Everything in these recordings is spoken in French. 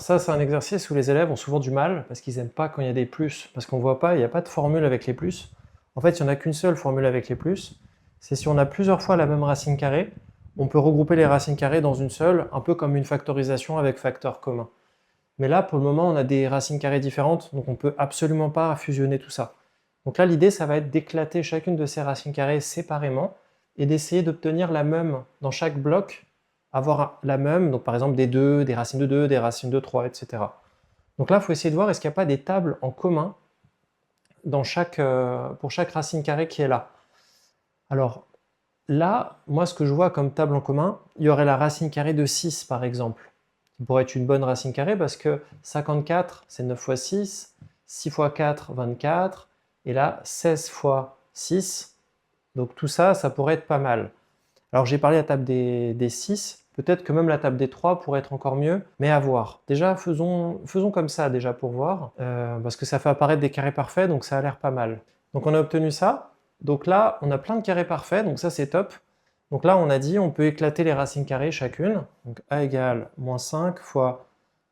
Alors ça, c'est un exercice où les élèves ont souvent du mal parce qu'ils n'aiment pas quand il y a des plus, parce qu'on ne voit pas, il n'y a pas de formule avec les plus. En fait, il n'y en a qu'une seule formule avec les plus. C'est si on a plusieurs fois la même racine carrée, on peut regrouper les racines carrées dans une seule, un peu comme une factorisation avec facteur commun. Mais là, pour le moment, on a des racines carrées différentes, donc on ne peut absolument pas fusionner tout ça. Donc là, l'idée, ça va être d'éclater chacune de ces racines carrées séparément et d'essayer d'obtenir la même dans chaque bloc, avoir la même, donc par exemple des 2, des racines de 2, des racines de 3, etc. Donc là, il faut essayer de voir est-ce qu'il n'y a pas des tables en commun pour chaque racine carrée qui est là. Alors là, moi, ce que je vois comme table en commun, il y aurait la racine carrée de 6, par exemple, qui pourrait être une bonne racine carrée parce que 54, c'est 9 fois 6, 6 fois 4, 24, et là, 16 fois 6, donc tout ça, ça pourrait être pas mal. Alors j'ai parlé à la table des 6, peut-être que même la table des 3 pourrait être encore mieux, mais à voir. Déjà, faisons comme ça déjà pour voir, parce que ça fait apparaître des carrés parfaits, donc ça a l'air pas mal. Donc on a obtenu ça, donc là on a plein de carrés parfaits, donc ça c'est top. Donc là on a dit on peut éclater les racines carrées chacune, donc a égale moins 5 fois,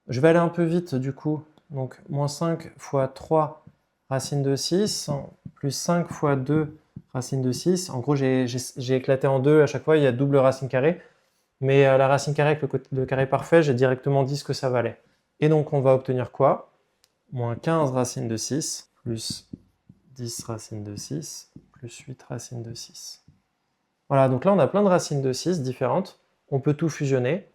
je vais aller un peu vite du coup, donc moins 5 fois 3 racine de 6, plus 5 fois 2 racine de 6. En gros, j'ai éclaté en deux à chaque fois, il y a double racine carrée. Mais la racine carrée avec le carré parfait, j'ai directement dit ce que ça valait. Et donc, on va obtenir quoi? Moins 15 racine de 6, plus 10 racine de 6, plus 8 racine de 6. Voilà, donc là, on a plein de racines de 6 différentes. On peut tout fusionner.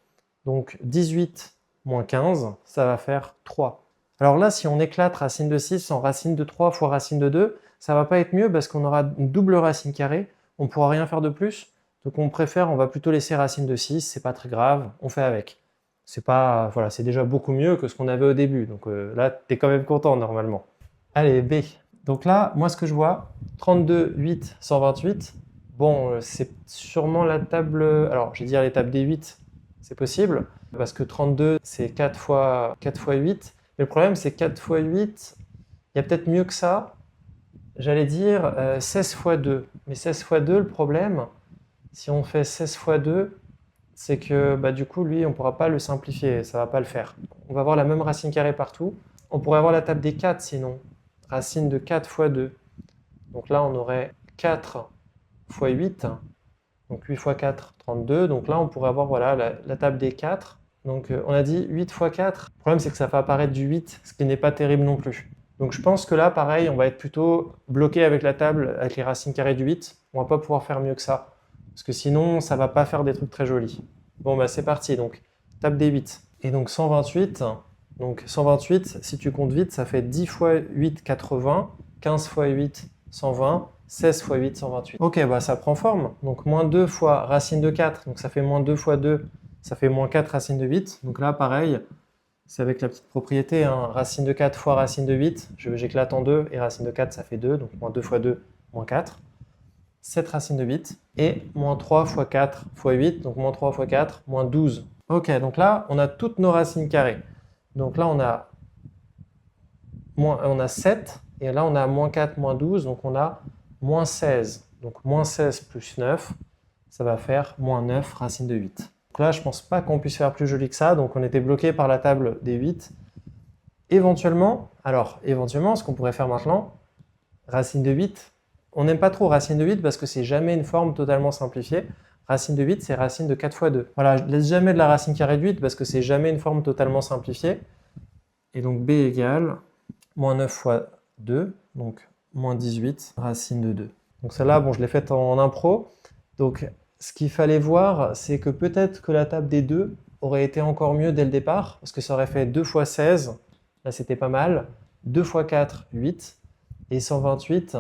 Donc, 18 moins 15, ça va faire 3. Alors là, si on éclate racine de 6 en racine de 3 fois racine de 2, ça va pas être mieux parce qu'on aura une double racine carrée, on ne pourra rien faire de plus. Donc on va plutôt laisser racine de 6, c'est pas très grave, on fait avec. C'est pas, voilà, c'est déjà beaucoup mieux que ce qu'on avait au début. Donc là, tu es quand même content normalement. Allez, B. Donc là, moi ce que je vois, 32, 8, 128. Bon, c'est sûrement la table... Alors, je vais dire les tables des 8, c'est possible, parce que 32, c'est 4 fois 8. Mais le problème, c'est 4 fois 8, il y a peut-être mieux que ça. J'allais dire 16 fois 2. Mais 16 fois 2, le problème, si on fait 16 fois 2, c'est que bah, du coup, lui, on ne pourra pas le simplifier, ça ne va pas le faire. On va avoir la même racine carrée partout. On pourrait avoir la table des 4 sinon. Racine de 4 fois 2. Donc là, on aurait 4 fois 8. Donc 8 fois 4, 32. Donc là, on pourrait avoir voilà, la table des 4. Donc on a dit 8 fois 4. Le problème, c'est que ça fait apparaître du 8, ce qui n'est pas terrible non plus. Donc je pense que là, pareil, on va être plutôt bloqué avec la table, avec les racines carrées du 8. On va pas pouvoir faire mieux que ça. Parce que sinon, ça va pas faire des trucs très jolis. Bon, bah c'est parti. Donc, table des 8. Et donc 128. Donc 128, si tu comptes vite, ça fait 10 fois 8, 80. 15 fois 8, 120. 16 fois 8, 128. Ok, bah ça prend forme. Donc moins 2 fois racine de 4, donc ça fait moins 2 fois 2, ça fait moins 4 racine de 8. Donc là, pareil, c'est avec la petite propriété, hein. Racine de 4 fois racine de 8, j'éclate en 2, et racine de 4, ça fait 2, donc moins 2 fois 2, moins 4. 7 racines de 8, et moins 3 fois 4 fois 8, donc moins 3 fois 4, moins 12. Ok, donc là, on a toutes nos racines carrées. Donc là, on a 7, et là, on a moins 4, moins 12, donc on a moins 16. Donc moins 16 plus 9, ça va faire moins 9 racine de 8. Donc là, je ne pense pas qu'on puisse faire plus joli que ça, donc on était bloqué par la table des 8. Éventuellement, ce qu'on pourrait faire maintenant, racine de 8, on n'aime pas trop racine de 8 parce que c'est jamais une forme totalement simplifiée. Racine de 8, c'est racine de 4 fois 2. Voilà, je ne laisse jamais de la racine carrée de 8 parce que c'est jamais une forme totalement simplifiée. Et donc B égale moins 9 fois 2, donc moins 18 racine de 2. Donc celle-là, bon, je l'ai faite en impro. Donc ce qu'il fallait voir, c'est que peut-être que la table des 2 aurait été encore mieux dès le départ, parce que ça aurait fait 2 fois 16, là c'était pas mal, 2 fois 4, 8, et 128,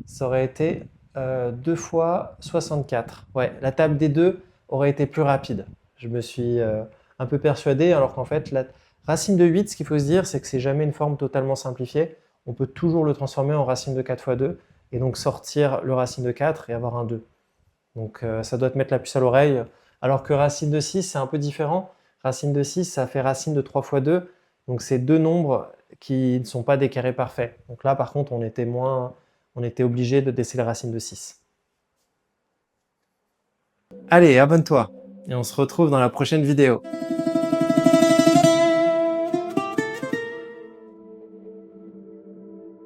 ça aurait été 2 fois 64. Ouais, la table des 2 aurait été plus rapide. Je me suis un peu persuadé, alors qu'en fait, la racine de 8, ce qu'il faut se dire, c'est que c'est jamais une forme totalement simplifiée. On peut toujours le transformer en racine de 4 fois 2, et donc sortir le racine de 4 et avoir un 2. Donc ça doit te mettre la puce à l'oreille. Alors que racine de 6, c'est un peu différent. Racine de 6, ça fait racine de 3 fois 2. Donc c'est deux nombres qui ne sont pas des carrés parfaits. Donc là, par contre, on était obligé de laisser la racine de 6. Allez, abonne-toi et on se retrouve dans la prochaine vidéo.